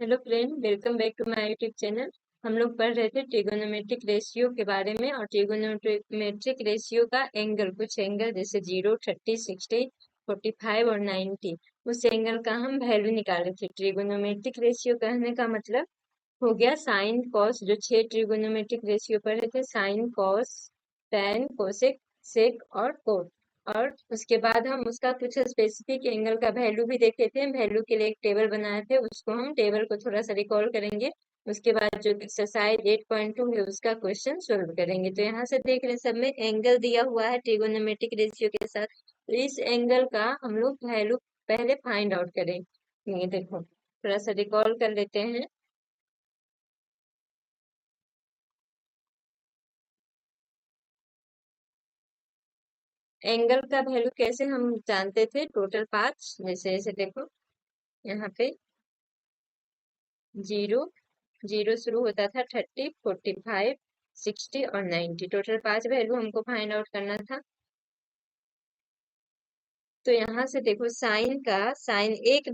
Hello friend, welcome back to my YouTube channel. हम लोग पढ़ रहे थे ट्रिगोनोमेट्रिक रेशियो के बारे में। और ट्रिगोनोमेट्रिक रेशियो का एंगल, कुछ एंगल जैसे 0, 30, 60, 45 और 90, उस एंगल का हम वैल्यू निकाले थे। ट्रिगोनोमेट्रिक रेशियो कहने का मतलब हो गया साइन कॉस। जो 6 ट्रिगोनोमेट्रिक रेशियो पढ़े थे, sine cos tan cosec sec और कोट। और उसके बाद हम उसका कुछ स्पेसिफिक एंगल का वैल्यू भी देखे थे। वैल्यू के लिए एक टेबल बनाए थे, उसको हम टेबल को थोड़ा सा रिकॉल करेंगे। उसके बाद जो एक्सरसाइज 8.2 है उसका क्वेश्चन सोल्व करेंगे। तो यहाँ से देख रहे हैं, सब में एंगल दिया हुआ है ट्रिगोनोमेट्रिक रेशियो के साथ। तो इस एंगल का हम लोग वैल्यू पहले फाइंड आउट करेंगे। ये देखो, थोड़ा सा रिकॉल कर लेते हैं। एंगल का वैल्यू कैसे हम जानते थे? टोटल पांच, जैसे ऐसे देखो, यहाँ पे 0, 0 शुरू होता था, 30, 45, 60 और 90, टोटल पांच वैल्यू हमको फाइंड आउट करना था। तो यहाँ से देखो, साइन का साइन एक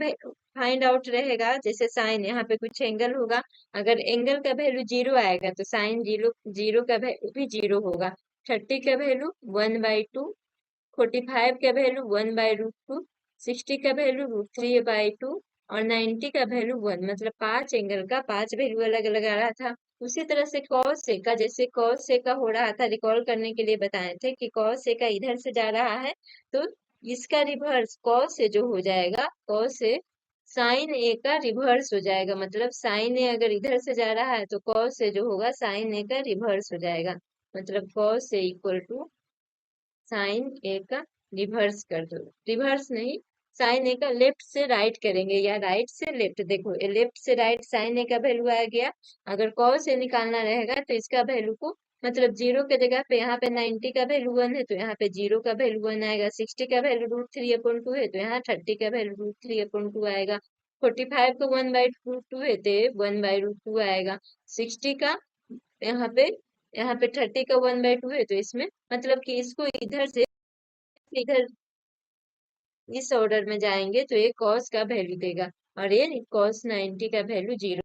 फाइंड आउट रहेगा। जैसे साइन, यहाँ पे कुछ एंगल होगा, अगर एंगल का वैल्यू 0 आएगा तो साइन 0, 0 का वैल्यू भी 0 होगा। 30 का वैल्यू 1/2, 45 का वैल्यू 1/√2, 60 का वैल्यू √3/2 और 90 का वैल्यू 1। मतलब पांच एंगल का पांच वैल्यू अलग अलग आ रहा था। उसी तरह से कॉस से का, जैसे कॉस से का हो रहा था, रिकॉल करने के लिए बताए थे कि कॉस से का इधर से जा रहा है, तो इसका रिवर्स कॉस से जो हो जाएगा, कॉस से साइन ए का रिवर्स हो जाएगा। मतलब साइन ए अगर इधर से जा रहा है तो कॉस से जो होगा साइन ए का रिवर्स हो जाएगा। मतलब कॉस से इक्वल टू साइन ए का रिवर्स कर दो, रिवर्स नहीं, साइन ए का लेफ्ट से राइट करेंगे या राइट से लेफ्ट। देखो, ये लेफ्ट से राइट साइन ए का वैल्यू आ गया। अगर कॉस से निकालना रहेगा तो इसका वैल्यू को, मतलब 0 के जगह पे यहाँ पे 90 का वैल्यू 1 है तो यहाँ पे 0 का वैल्यू 1 आएगा। 60 का वैल्यू √3/2 है तो यहाँ 30 का वैल्यू √3/2 आएगा। 45 का 1/√2 है तो 1/√2 आएगा। 60 का यहाँ पे 30 का 1/2 है तो इसमें, मतलब कि इसको इधर से इधर इस ऑर्डर में जाएंगे तो ये कॉस का वैल्यू देगा, और ये कॉस 90 का वैल्यू 0।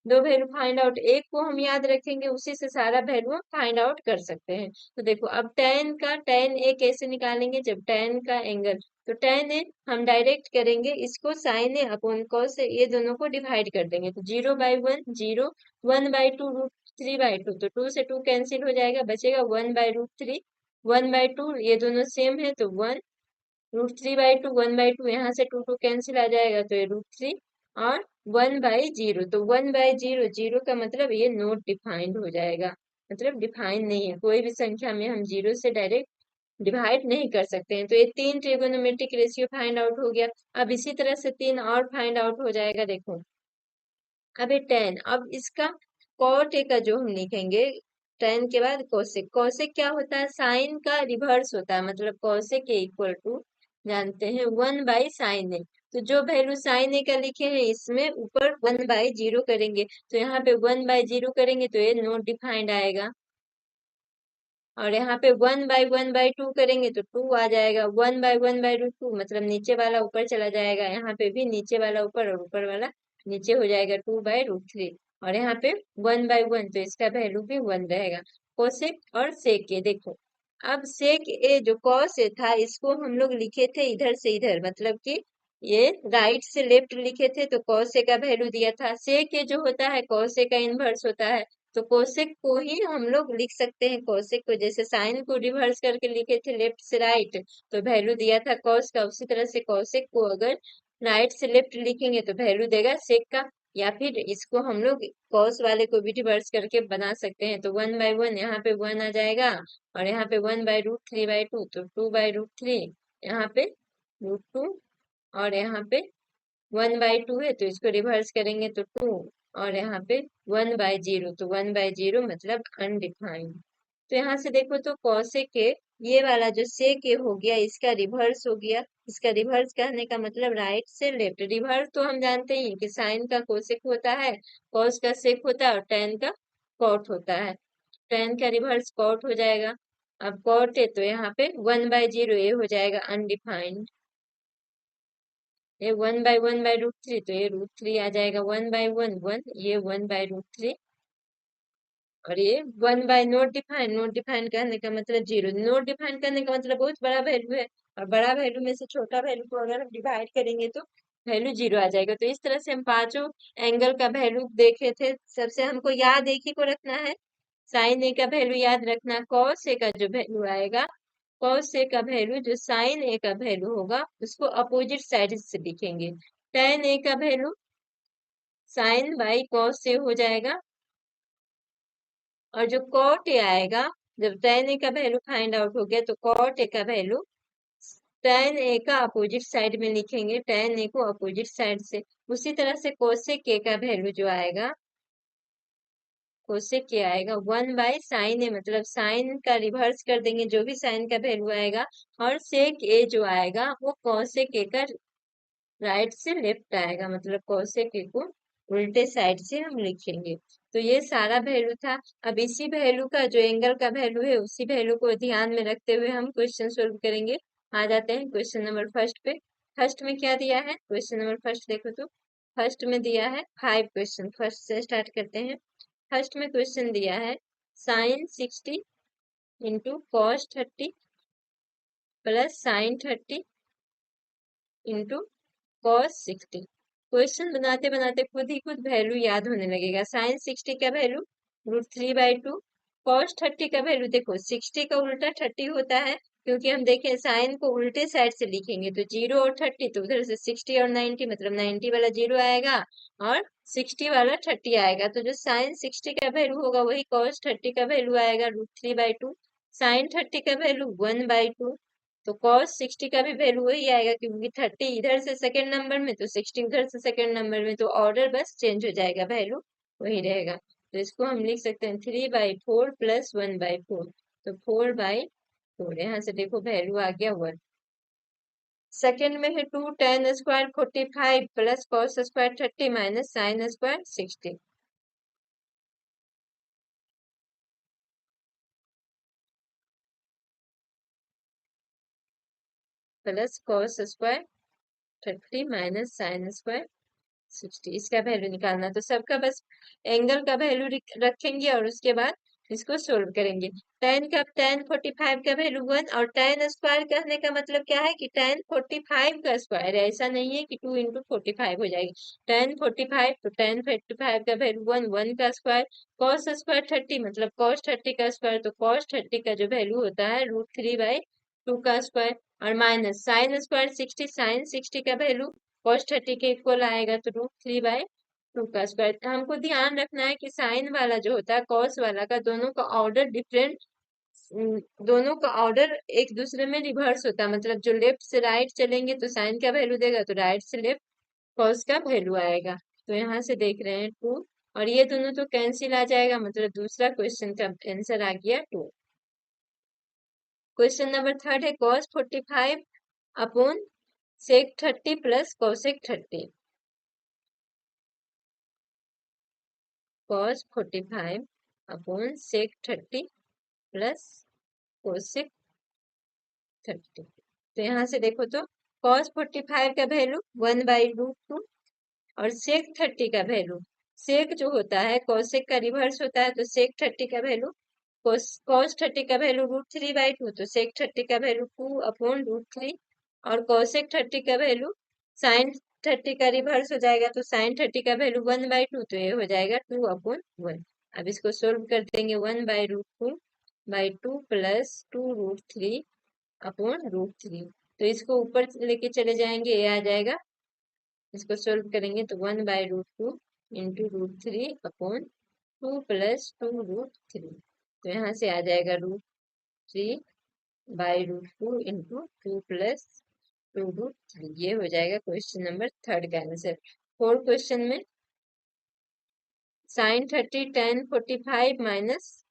दो वैल्यू फाइंड आउट, एक को हम याद रखेंगे, उसी से सारा वैल्यू हम फाइंड आउट कर सकते हैं। तो देखो, अब tan ए कैसे निकालेंगे? जब tan का एंगल, तो tan ए हम डायरेक्ट करेंगे, इसको sign A upon cos A, ये दोनों को डिवाइड कर देंगे। तो 0/1 0, 1/2 √3/2, तो 2 से 2 कैंसिल हो जाएगा, बचेगा 1/√3। 1/2 ये दोनों सेम है तो 1, √3/2, 1/2 यहाँ से 2 2 कैंसिल आ जाएगा तो ये √3 और 1/0। तो 1/0, 0 का मतलब ये नॉट डिफाइंड हो जाएगा। मतलब डिफाइन नहीं है, कोई भी संख्या में हम 0 से डायरेक्ट डिवाइड नहीं कर सकते हैं। तो ये तीन ट्रिगोनोमेट्रिक रेशियो फाइंड आउट हो गया। अब इसी तरह से तीन और फाइंड आउट हो जाएगा। देखो, अब ये tan, अब इसका cot a का जो हम लिखेंगे, tan के बाद कोसेक। कोसेक क्या होता है? साइन का रिवर्स होता है। मतलब कोसेक के इक्वल टू जानते हैं 1/sin a। तो जो वैल्यू साइन ए का लिखे हैं इसमें ऊपर 1/0 करेंगे, तो यहाँ पे 1/0 करेंगे तो ये नॉट डिफाइंड आएगा। और यहाँ पे 1/1/2 करेंगे तो 2 आ जाएगा। 1/1/2 मतलब नीचे वाला ऊपर चला जाएगा, यहाँ पे भी नीचे वाला ऊपर और ऊपर वाला नीचे हो जाएगा, 2/√3। और यहाँ पे 1/1 तो इसका वैल्यू भी 1 रहेगा। कोसेक और सेक ए, देखो, अब सेक ए जो कॉस ए था, इसको हम लोग लिखे थे इधर से इधर, मतलब कि ये राइट से लेफ्ट लिखे थे तो कॉस ए का वैल्यू दिया था। सेक ए जो होता है कॉस ए का इनवर्स होता है, तो कोसेक को ही हम लोग लिख सकते हैं। कोसेक को जैसे साइन को रिवर्स करके लिखे थे लेफ्ट से राइट, तो वैल्यू दिया था कॉस का, उसी तरह से कोसेक को अगर राइट से लेफ्ट लिखेंगे तो वैल्यू देगा सेक का। या फिर इसको हम लोग कॉस वाले को भी रिवर्स करके बना सकते हैं। तो 1/1 यहाँ पे 1 आ जाएगा, और यहाँ पे 1/√3/2 तो 2/√3, यहाँ पे √2, और यहाँ पे 1/2 है तो इसको रिवर्स करेंगे तो 2, और यहाँ पे 1/0 तो 1/0 मतलब अनडिफाइंड। तो यहाँ से देखो तो कॉसेक के, ये वाला जो सेक ए हो गया इसका रिवर्स हो गया। इसका रिवर्स कहने का मतलब राइट से लेफ्ट। रिवर्स तो हम जानते ही हैं कि साइन का कोसेक होता है, कॉस का सेक होता है और tan का कॉट होता है। tan का रिवर्स कॉट हो जाएगा। अब कॉट है तो यहाँ पे 1/0 ये हो जाएगा अनडिफाइंड। ये 1/1/√3, तो ये √3 आ जाएगा। 1/1 1, ये 1/√3, और ये 1/नॉट डिफाइन। नॉट डिफाइन करने का मतलब 0, नॉट डिफाइन करने का मतलब बहुत बड़ा वैल्यू है, और बड़ा वैल्यू में से छोटा वैल्यू को अगर हम डिवाइड करेंगे तो वैल्यू 0 आ जाएगा। तो इस तरह से हम पांचों एंगल का वैल्यू देखे थे। सबसे हमको याद एक ही को रखना है, साइन ए का वैल्यू याद रखना, कॉस ए का जो वैल्यू आएगा, कॉस ए का वैल्यू जो साइन ए का वैल्यू होगा उसको अपोजिट साइड से लिखेंगे। टेन ए का value sign by cos A हो जाएगा, और जो कॉट ए आएगा, जब tan ए का वैल्यू फाइंड आउट हो गया तो कॉट ए का वैल्यू tan ए का अपोजिट साइड में लिखेंगे, tan ए को अपोजिट साइड से। उसी तरह से कोसेक ए का वैल्यू जो आएगा, कोसेक ए आएगा 1/sin ए, मतलब साइन का रिवर्स कर देंगे जो भी साइन का वैल्यू आएगा, और सेक ए जो आएगा वो कोसेक ए का राइट से लेफ्ट आएगा, मतलब कोसेक ए को उल्टे साइड से हम लिखेंगे। तो ये सारा वैल्यू था। अब इसी वैल्यू का जो एंगल का वैल्यू है उसी वैल्यू को ध्यान में रखते हुए हम क्वेश्चन सोल्व करेंगे। आ जाते हैं क्वेश्चन नंबर फर्स्ट पे। फर्स्ट में क्या दिया है, क्वेश्चन नंबर फर्स्ट देखो तो फर्स्ट में दिया है 5 क्वेश्चन। फर्स्ट से स्टार्ट करते हैं। फर्स्ट में क्वेश्चन दिया है sin 60 into cos 30 plus sin 30 into cos 60। Question बनाते बनाते खुद ही खुद वैल्यू याद होने लगेगा। sin 60 का वैल्यू √3/2, cos 30 का वैल्यू देखो 60 का उल्टा 30 होता है, क्योंकि हम देखें साइन को उल्टे साइड से लिखेंगे तो 0 और 30, तो उधर से 60 और 90, मतलब 90 वाला 0 आएगा और 60 वाला 30 आएगा। तो जो sin 60 का वैल्यू होगा वही cos 30 का वैल्यू आएगा √3/2। sin 30 का वैल्यू 1/2, तो cos 60 का भी वैल्यू वही आएगा, क्योंकि 30 इधर से सेकंड नंबर में तो 60 उधर से सेकंड नंबर में, तो ऑर्डर बस चेंज हो जाएगा, वैल्यू वही रहेगा। तो इसको हम लिख सकते हैं 3/4 प्लस 1/4, तो 4/4। यहाँ से देखो वैल्यू आ गया 1। सेकंड में है 2 tan² 45 plus cos² 30 minus sin² 60, plus cos² 30 minus sin²60। इसका वैल्यू निकालना, तो सबका बस एंगल का वैल्यू रखेंगे और उसके बाद इसको सोल्व करेंगे। tan 45 का वैल्यू 1, और tan² कहने का मतलब क्या है कि tan 45 का स्क्वायर है, ऐसा नहीं है कि 2 इंटू 45 हो जाएगी। tan 45, तो tan 45 का वैल्यू 1, 1 का स्क्वायर, cos² 30 मतलब cos 30 का स्क्वायर, तो cos 30 का जो वैल्यू होता है √3/2 का स्क्वायर, और माइनस sin² 60, sin 60 का वैल्यू cos 30 के इक्वल आएगा, तो √3/2 का स्क्वायर। हमको ध्यान रखना है कि साइन वाला जो होता है कॉस वाला का, दोनों का ऑर्डर डिफरेंट, दोनों का ऑर्डर एक दूसरे में रिवर्स होता है, मतलब जो लेफ्ट से राइट चलेंगे तो साइन का वैल्यू देगा, तो राइट से लेफ्ट कॉस का वैल्यू आएगा। तो यहाँ से देख रहे हैं 2, और ये दोनों तो कैंसिल आ जाएगा, मतलब दूसरा क्वेश्चन का आंसर आ गया 2। क्वेश्चन नंबर थर्ड है cos 45 upon sec 30 plus cosec 30। cos 45 upon sec 30 plus cosec 30। तो यहाँ से देखो तो cos 45 का वैल्यू 1/√2, और sec 30 का वैल्यू, सेक जो होता है cosec का रिवर्स होता है, तो sec 30 का वैल्यू cos 30 का वैल्यू √3/2, तो sec 30 का वैल्यू 2/√3, और cosec 30 का वैल्यू sin 30 का रिवर्स हो जाएगा, तो sin 30 का वैल्यू 1/2, तो ये हो जाएगा 2/1। अब इसको सोल्व कर देंगे, 1/√2/2 प्लस 2√3/√3, तो इसको ऊपर लेके चले जाएंगे, ये आ जाएगा। इसको सोल्व करेंगे तो 1/√2 इंटू √3/2 प्लस 2√3, तो यहाँ से आ जाएगा √3/√2 इंटू 2 प्लस 2√3। ये हो जाएगा क्वेश्चन नंबर थर्ड का आंसर। फोर्थ क्वेश्चन में sin 30 tan 45 minus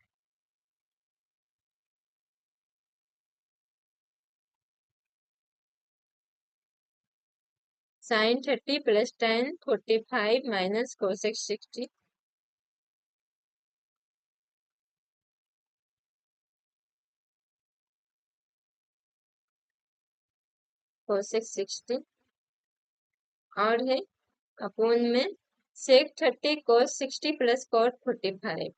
sin 30 plus tan 45 minus cosec 60, cosec 60 और है अपोन में सेक 30 cos 60 plus cot 45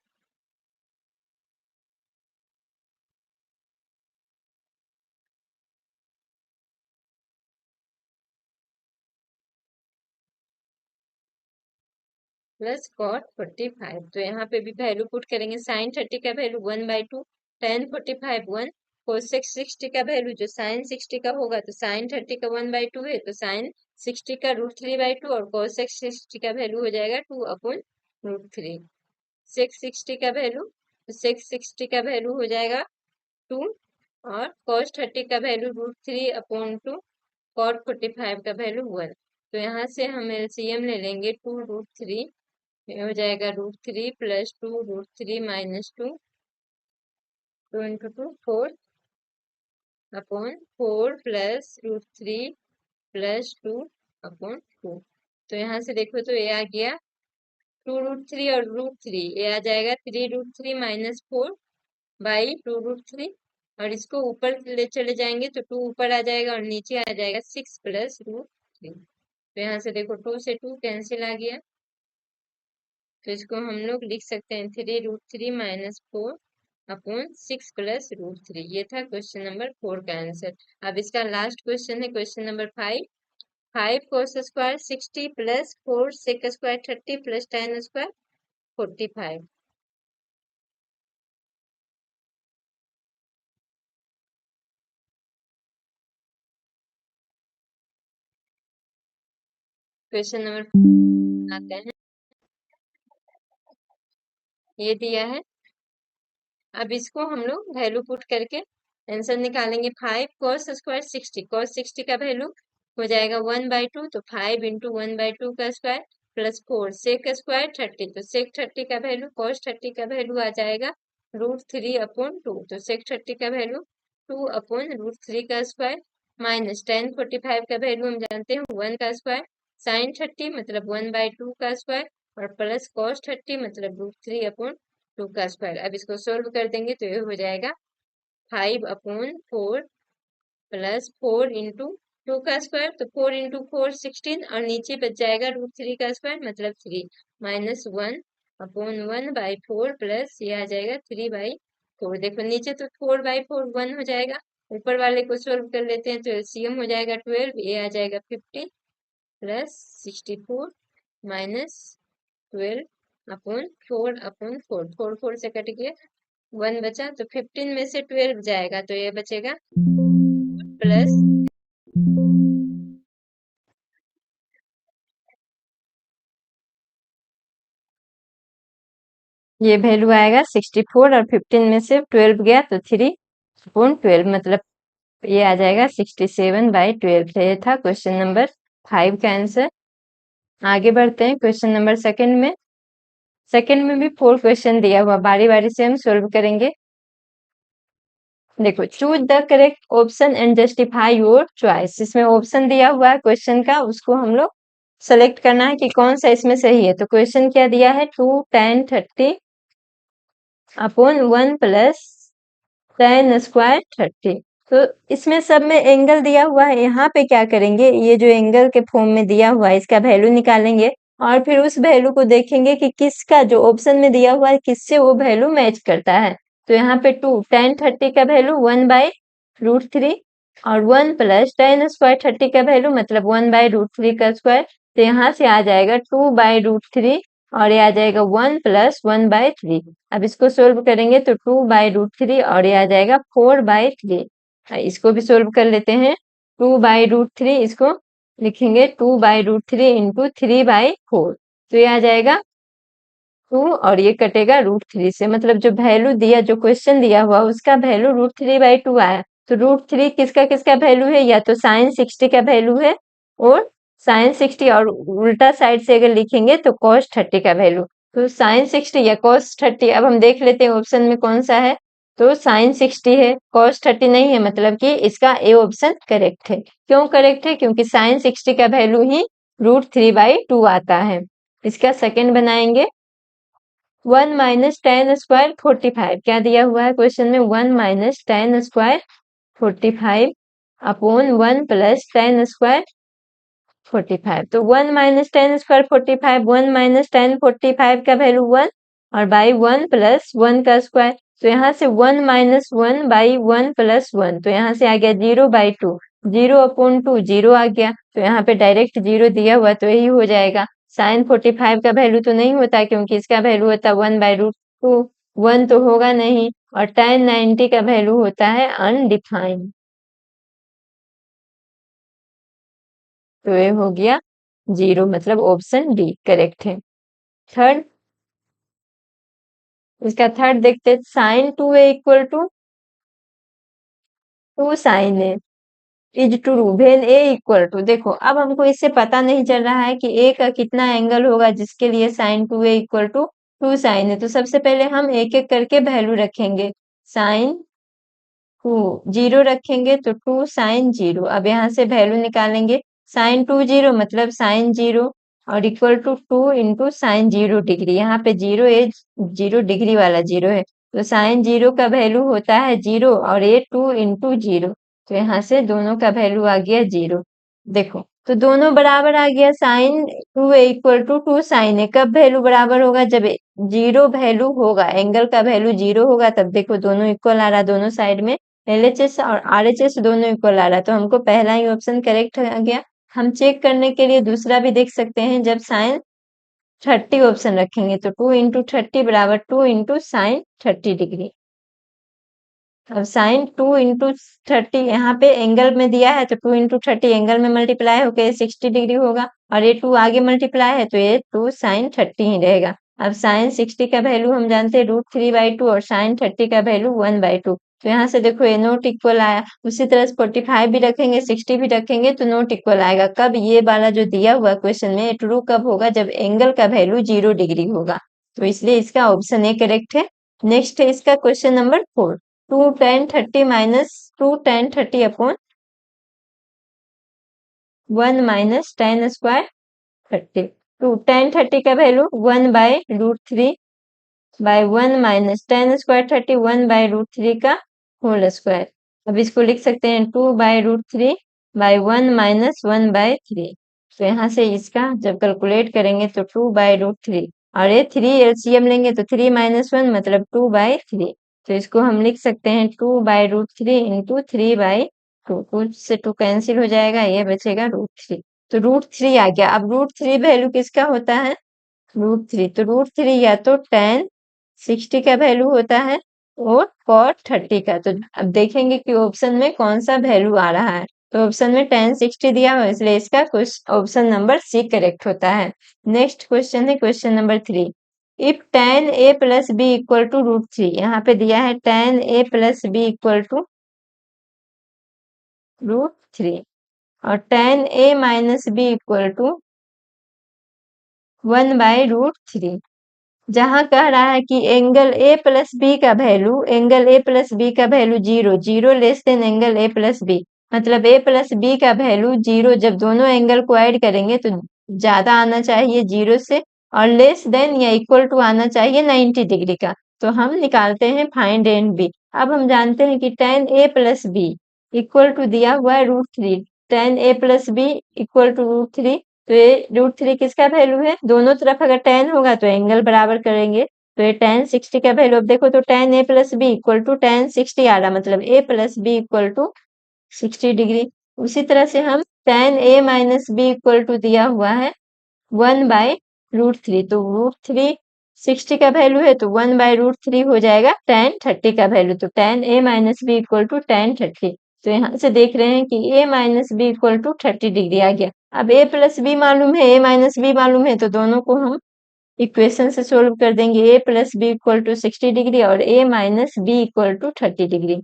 plus cot 45। तो यहाँ पे भी वैल्यू पुट करेंगे। साइन 30 का वैल्यू 1/2, tan 45 1, cosec 60 का वैल्यू जो साइन 60 का होगा तो साइन 30 का 1/2 है तो साइन 60 का √3/2 और cosec 60 का वैल्यू हो जाएगा 2/√3। सेक 60 का वैल्यू तो सेक 60 का वैल्यू हो जाएगा 2 और cos 30 का वैल्यू √3/2, cot 45 का वैल्यू 1। तो यहाँ से हम एलसीएम ले लेंगे 2√3, ये हो जाएगा √3 plus 2 √3 minus 2, 2 into 2 4 upon 4 plus √3 plus 2 upon 2। तो यहाँ से देखो तो ये आ गया 2√3 और √3, ये आ जाएगा 3√3 माइनस 4 बाई 2√3 और इसको ऊपर ले चले जाएंगे तो 2 ऊपर आ जाएगा और नीचे आ जाएगा 6 प्लस √3। तो यहाँ से देखो 2 से 2 कैंसिल आ गया तो इसको हम लोग लिख सकते हैं 3√3 माइनस 4 अपॉन 6 प्लस √3। ये था क्वेश्चन नंबर 4 का आंसर। अब इसका लास्ट क्वेश्चन है question number 5। 5 cos square 60 plus 4 sec square 30 plus tan square 45। Question number आते हैं, ये दिया है। अब इसको हम लोग वैल्यू पुट करके आंसर निकालेंगे। 5 cos स्क्वायर 60, cos 60 का वैल्यू हो जाएगा 1/2 तो 5 इंटू 1/2 का स्क्वायर प्लस 4 सेक स्क्वायर 30 तो सेक 30 का वैल्यू cos 30 का वैल्यू आ जाएगा √3/2 तो सेक 30 का वैल्यू 2/√3 का स्क्वायर माइनस tan 45 का वैल्यू हम जानते हैं 1 का स्क्वायर साइन 30 मतलब 1/2 का स्क्वायर और प्लस cos 30 मतलब √3/2 का स्क्वायर। अब इसको सोल्व कर देंगे तो ये हो जाएगा 5/4 प्लस 4 इंटू 2 का स्क्वायर तो 4 इंटू 4 16 और नीचे बच जाएगा √3 का स्क्वायर मतलब 3 माइनस 1/1/4 प्लस ये आ जाएगा 3/4। देखो नीचे तो 4/4 1 हो जाएगा, ऊपर वाले को सोल्व कर लेते हैं तो एलसीएम हो जाएगा 12, ये आ जाएगा 50 प्लस 64 माइनस 12/4 4 4 से कट गया 1 बचा तो 15 में से 12 जाएगा तो ये बचेगा प्लस ये वैल्यू आएगा 64 और 15 में से 12 गया तो 3/12 मतलब ये आ जाएगा 67/12। ये था क्वेश्चन नंबर 5 का आंसर। आगे बढ़ते हैं क्वेश्चन नंबर सेकंड में। सेकंड में भी 4 क्वेश्चन दिया हुआ, बारी बारी से हम सोल्व करेंगे। देखो choose the correct option and justify your choice. इसमें ऑप्शन दिया हुआ है क्वेश्चन का, उसको हम लोग सेलेक्ट करना है कि कौन सा इसमें सही है। तो क्वेश्चन क्या दिया है 2 tan 30 upon 1 plus tan square 30। तो इसमें सब में एंगल दिया हुआ है, यहाँ पे क्या करेंगे ये जो एंगल के फॉर्म में दिया हुआ है इसका वैल्यू निकालेंगे और फिर उस वैल्यू को देखेंगे कि किसका जो ऑप्शन में दिया हुआ है किससे वो वैल्यू मैच करता है। तो यहाँ पे 2 tan 30 का वैल्यू 1/√3 और 1 प्लस tan स्क्वायर 30 का वैल्यू मतलब 1/√3 का स्क्वायर तो यहाँ से आ जाएगा 2/√3 और ये आ जाएगा 1 प्लस 1/3। अब इसको सोल्व करेंगे तो 2/√3 और ये आ जाएगा 4/3। इसको भी सोल्व कर लेते हैं 2/√3 इसको लिखेंगे 2/√3 इंटू 3/4 तो ये आ जाएगा 2 और ये कटेगा √3 से मतलब जो वैल्यू दिया जो क्वेश्चन दिया हुआ उसका वैल्यू √3/2 आया। तो √3 किसका किसका वैल्यू है, या तो साइन 60 का वैल्यू है और साइन 60 और उल्टा साइड से अगर लिखेंगे तो cos 30 का वैल्यू। तो साइन 60 या cos 30 अब हम देख लेते हैं ऑप्शन में कौन सा है। तो साइन 60 है cos 30 नहीं है मतलब कि इसका ए ऑप्शन करेक्ट है। क्यों करेक्ट है, क्योंकि साइन 60 का वैल्यू ही √3/2 आता है। इसका सेकंड बनाएंगे 1 माइनस tan स्क्वायर 45। क्या दिया हुआ है क्वेश्चन में 1 minus tan square 45 upon 1 plus tan square 45। तो 1 minus ten square 45, 1 minus ten 45 का वैल्यू 1 और बाई 1 प्लस 1 का स्क्वायर। तो यहाँ से 1 माइनस 1 बाई 1 प्लस 1, तो यहाँ से आ गया 0/2, 0/2 0 आ गया। तो यहाँ पे डायरेक्ट 0 दिया हुआ तो यही हो जाएगा। साइन 45 का वैल्यू तो नहीं होता क्योंकि इसका वैल्यू होता 1/√2, 1 तो होगा नहीं। और tan 90 का वैल्यू होता है अनडिफाइंड। तो ये हो गया 0, मतलब ऑप्शन डी करेक्ट है। थर्ड, इसका थर्ड देखते हैं। Sine 2a equal to 2 sine a is true when a equal to, देखो अब हमको इससे पता नहीं चल रहा है कि ए का कितना एंगल होगा जिसके लिए sign 2a equal to 2 sign है। तो सबसे पहले हम एक एक करके वैल्यू रखेंगे। साइन 2 0 रखेंगे तो 2 साइन 0। अब यहाँ से वैल्यू निकालेंगे। साइन 2 0 मतलब साइन 0 और equal to 2 into sine 0 degree. यहाँ पे 0 ए 0 डिग्री वाला 0 है, तो साइन 0 का वैल्यू होता है 0 और ये 2 इंटू 0। तो यहाँ से दोनों का वैल्यू आ गया 0। देखो तो दोनों बराबर आ गया। Sine 2a equal to 2 sine A कब वैल्यू बराबर होगा, जब 0 वैल्यू होगा, एंगल का वैल्यू 0 होगा, तब देखो दोनों इक्वल आ रहा दोनों साइड में। LHS और RHS दोनों इक्वल आ रहा, तो हमको पहला ही ऑप्शन करेक्ट आ गया। हम चेक करने के लिए दूसरा भी देख सकते हैं। जब साइन 30 ऑप्शन रखेंगे तो 2 इंटू 30 बराबर 2 इंटू साइन 30 डिग्री। अब साइन 2 इंटू 30 यहाँ पे एंगल में दिया है, तो 2 इंटू 30 एंगल में मल्टीप्लाई होकर 60 डिग्री होगा, और ये 2 आगे मल्टीप्लाई है तो ये 2 साइन 30 ही रहेगा। अब साइन 60 का वैल्यू हम जानते हैं √3/2 और साइन 30 का वैल्यू 1/2। तो यहाँ से देखो ये नॉट इक्वल आया। उसी तरह से 45 भी रखेंगे 60 भी रखेंगे तो नॉट इक्वल आएगा। कब, ये वाला जो दिया हुआ क्वेश्चन में ट्रू कब होगा, जब एंगल का वैल्यू 0 डिग्री होगा। तो इसलिए इसका ऑप्शन ए करेक्ट है। नेक्स्ट है इसका question number 4। 2 tan 30 minus 2 tan 30 upon 1 minus tan square 30। 2 tan 30 का value 1/√3 by 1 minus tan square 30 1/√3 का होल स्क्वायर। अब इसको लिख सकते हैं 2/√3 बाय 1 माइनस 1/3। तो यहाँ से इसका जब कैलकुलेट करेंगे तो 2/√3 और ये 3 एलसीएम लेंगे तो 3 माइनस 1 मतलब 2/3। तो इसको हम लिख सकते हैं 2/√3 इंटू 3/2। 2 से 2 कैंसिल हो जाएगा, ये बचेगा √3। तो √3 आ गया। अब √3 वैल्यू किसका होता है, √3। तो √3 या तो tan 60 का वैल्यू होता है और cot 30 का। तो अब देखेंगे कि ऑप्शन में कौन सा वैल्यू आ रहा है। तो ऑप्शन में tan 60 दिया हुआ है, इसलिए इसका ऑप्शन नंबर सी करेक्ट होता है। नेक्स्ट क्वेश्चन है question number 3। If tan a plus B equal to √3, यहाँ पे दिया है tan a plus B equal to √3 और tan a minus B equal to 1/√3। जहां कह रहा है कि एंगल ए प्लस बी का value, angle A plus B का value 0, 0 less than angle A plus B, मतलब ए प्लस बी का वैल्यू 0। जब दोनों एंगल को ऐड करेंगे तो ज्यादा आना चाहिए 0 से, और लेस देन या इक्वल टू आना चाहिए 90 डिग्री का। तो हम निकालते हैं फाइंड एंड बी। अब हम जानते हैं कि tan a plus B equal to दिया हुआ है √3, tan a plus B equal to √3। तो ये √3 किसका वैल्यू है, दोनों तरफ अगर tan होगा तो एंगल बराबर करेंगे। तो ये tan 60 का वैल्यू, अब देखो तो tan a plus B equal to tan 60 आ रहा, मतलब a plus B equal to 60 degree. उसी तरह से हम tan a minus B equal to दिया हुआ है 1/√3। तो √3 60 का वैल्यू है तो 1/√3 हो जाएगा tan 30 का वैल्यू। तो tan a minus B equal to tan 30। तो यहाँ से देख रहे हैं कि a minus B equal to 30 degree आ गया। अब a प्लस बी मालूम है, a माइनस बी मालूम है, तो दोनों को हम इक्वेशन से सोल्व कर देंगे। a plus B equal to 60 degree और a minus B equal to 30 degree.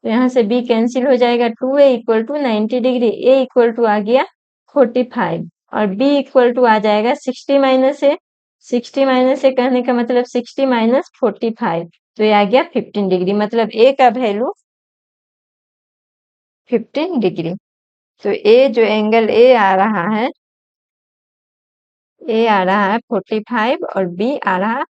तो यहाँ से b कैंसिल हो जाएगा, 2a equal to 90 degree, a equal to आ गया 45 और b इक्वल टू आ जाएगा 60 माइनस ए। 60 माइनस ए कहने का मतलब 60 माइनस 45, तो ये आ गया 15 डिग्री, मतलब a का वैल्यू 15 डिग्री। तो a जो एंगल a आ रहा है, a आ रहा है 45 और b आ रहा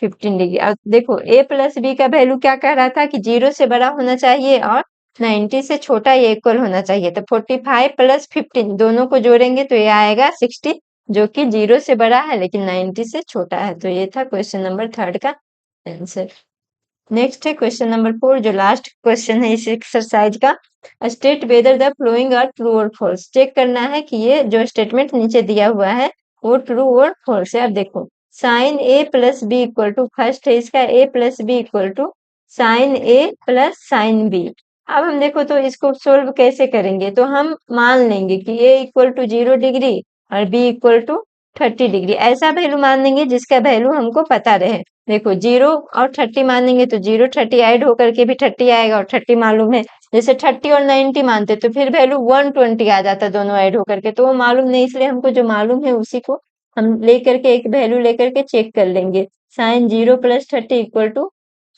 15 डिग्री। अब देखो a प्लस बी का वैल्यू क्या कह रहा था कि 0 से बड़ा होना चाहिए और 90 से छोटा या इक्वल होना चाहिए। तो 45 प्लस 15 दोनों को जोड़ेंगे तो ये आएगा 60, जो कि 0 से बड़ा है लेकिन 90 से छोटा है। तो ये था क्वेश्चन नंबर 3 का आंसर। नेक्स्ट है क्वेश्चन नंबर 4, जो लास्ट क्वेश्चन है इस एक्सरसाइज का। State whether the following are true और फॉल्स। चेक करना है कि ये जो स्टेटमेंट नीचे दिया हुआ है वो ट्रू और फॉल्स है। अब देखो, sine A plus B equal to, first है इसका A plus B equal to sine A plus sine B. अब हम देखो तो इसको सोल्व कैसे करेंगे, तो हम मान लेंगे कि ए इक्वल टू 0 डिग्री और बी इक्वल टू 30 डिग्री। ऐसा वैल्यू मान लेंगे जिसका वैल्यू हमको पता रहे। देखो 0 और 30 मानेंगे तो 0 30 ऐड होकर के भी 30 आएगा और 30 मालूम है। जैसे 30 और 90 मानते तो फिर वैल्यू 120 आ जाता दोनों ऐड होकर के, तो वो मालूम नहीं, इसलिए हमको जो मालूम है उसी को हम लेकर के एक वैल्यू लेकर के चेक कर लेंगे। Sine 0 plus 30 equal to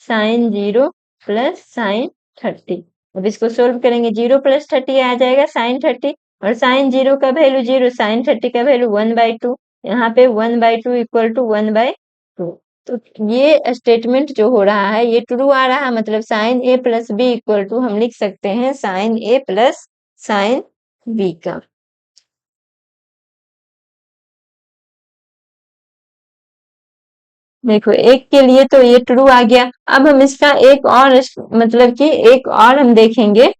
sine 0 plus sine 30। अब इसको सोल्व करेंगे, 0 प्लस 30 आ जाएगा साइन 30 और साइन 0 का वैल्यू 0, साइन 30 का वैल्यू 1/2। यहाँ पे 1/2 इक्वल टू 1/2। तो ये स्टेटमेंट जो हो रहा है ये ट्रू आ रहा है, मतलब sine A plus B equal to हम लिख सकते हैं sine A plus sine B का। देखो एक के लिए तो ये ट्रू आ गया। अब हम इसका एक और मतलब कि एक और हम देखेंगे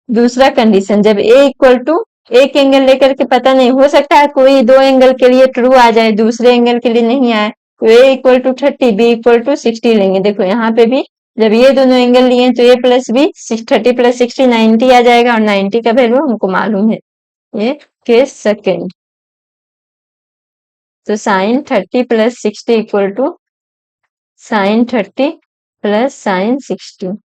दूसरा कंडीशन। जब ए इक्वल टू एक एंगल लेकर के, पता नहीं हो सकता है कोई दो एंगल के लिए ट्रू आ जाए दूसरे एंगल के लिए नहीं आए, तो A equal to 30 B equal to 60 लेंगे। देखो यहाँ पे भी जब ये दोनों एंगल लिए तो ए प्लस बी 30 प्लस 60 90 आ जाएगा और 90 का वैल्यू हमको मालूम है ये केस सेकेंड। तो sine 30 plus 60 equal to sine 30 plus sine 60।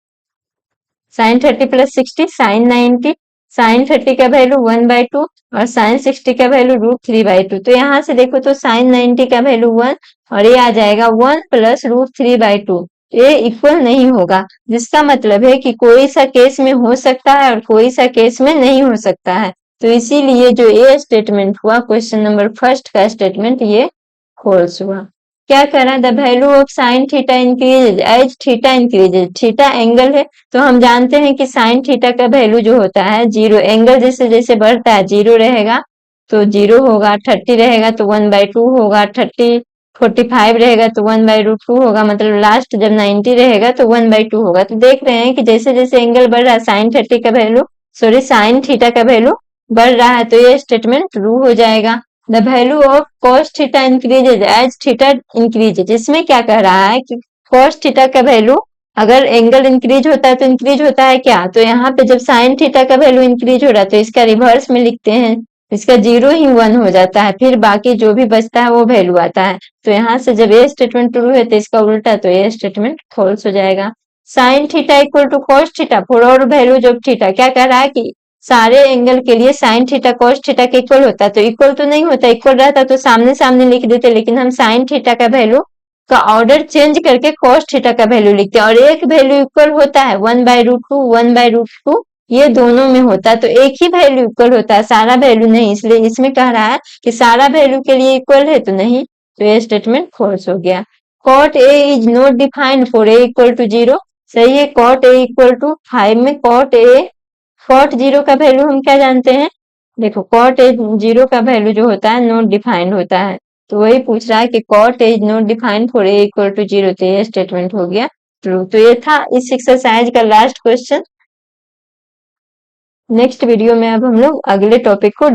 Sine 30 plus 60 sine 90, sine 30 का वैल्यू 1/2 और साइन 60 का वैल्यू √3/2। तो यहाँ से देखो तो साइन 90 का वैल्यू 1 और ये आ जाएगा 1 प्लस √3/2। ये इक्वल नहीं होगा, जिसका मतलब है कि कोई सा केस में हो सकता है और कोई सा केस में नहीं हो सकता है। तो इसीलिए जो ये स्टेटमेंट हुआ क्वेश्चन नंबर फर्स्ट का स्टेटमेंट ये फॉल्स हुआ। क्या करा, the value of sine theta increases as theta increases. Theta angle है तो हम जानते हैं कि साइन थीटा का वैल्यू जो होता है 0, एंगल जैसे जैसे बढ़ता है 0 रहेगा तो 0 होगा, 30 रहेगा तो 1/2 होगा, 30 45 रहेगा तो 1/√2 होगा, मतलब लास्ट जब 90 रहेगा तो 1/2 होगा। तो देख रहे हैं कि जैसे जैसे एंगल बढ़ रहा है साइन 30 का वैल्यू, सॉरी साइन थीटा का वैल्यू बढ़ रहा है, तो ये स्टेटमेंट ट्रू हो जाएगा। The value of cos theta increases as theta increases. इसमें क्या कह रहा है कि cos थीटा का वैल्यू अगर एंगल इंक्रीज होता है तो इंक्रीज होता है क्या, तो यहाँ पे जब साइन थीटा का वैल्यू इंक्रीज हो रहा है तो इसका रिवर्स में लिखते हैं, इसका 0 ही 1 हो जाता है, फिर बाकी जो भी बचता है वो वैल्यू आता है। तो यहाँ से जब ये स्टेटमेंट ट्रू है तो इसका उल्टा, तो ये स्टेटमेंट फॉल्स हो जाएगा। Sine theta equal to cos theta for all value of theta. क्या कह रहा है कि सारे एंगल के लिए साइन थीटा cos थीटा के इक्वल होता है, तो इक्वल तो नहीं होता, इक्वल रहता तो सामने सामने लिख देते, लेकिन हम साइन थीटा का वैल्यू का ऑर्डर चेंज करके cos थीटा का वैल्यू लिखते हैं और एक वैल्यू इक्वल होता है 1/√2 1/√2, ये दोनों में होता है तो एक ही वैल्यू इक्वल होता है, सारा वैल्यू नहीं। इसलिए इसमें कह रहा है कि सारा वैल्यू के लिए इक्वल है तो नहीं, तो ये स्टेटमेंट फॉल्स हो गया। cot a is not defined for a equal to 0। सही है, cot a इक्वल टू 5 में cot 0 का वैल्यू हम क्या जानते हैं, देखो cot a 0 का वैल्यू जो होता है नॉट डिफाइंड होता है, तो वही पूछ रहा है कि cot a is not defined for a equal to 0, तो ये स्टेटमेंट हो गया ट्रू। तो ये था इस एक्सरसाइज का लास्ट क्वेश्चन। नेक्स्ट वीडियो में अब हम लोग अगले टॉपिक को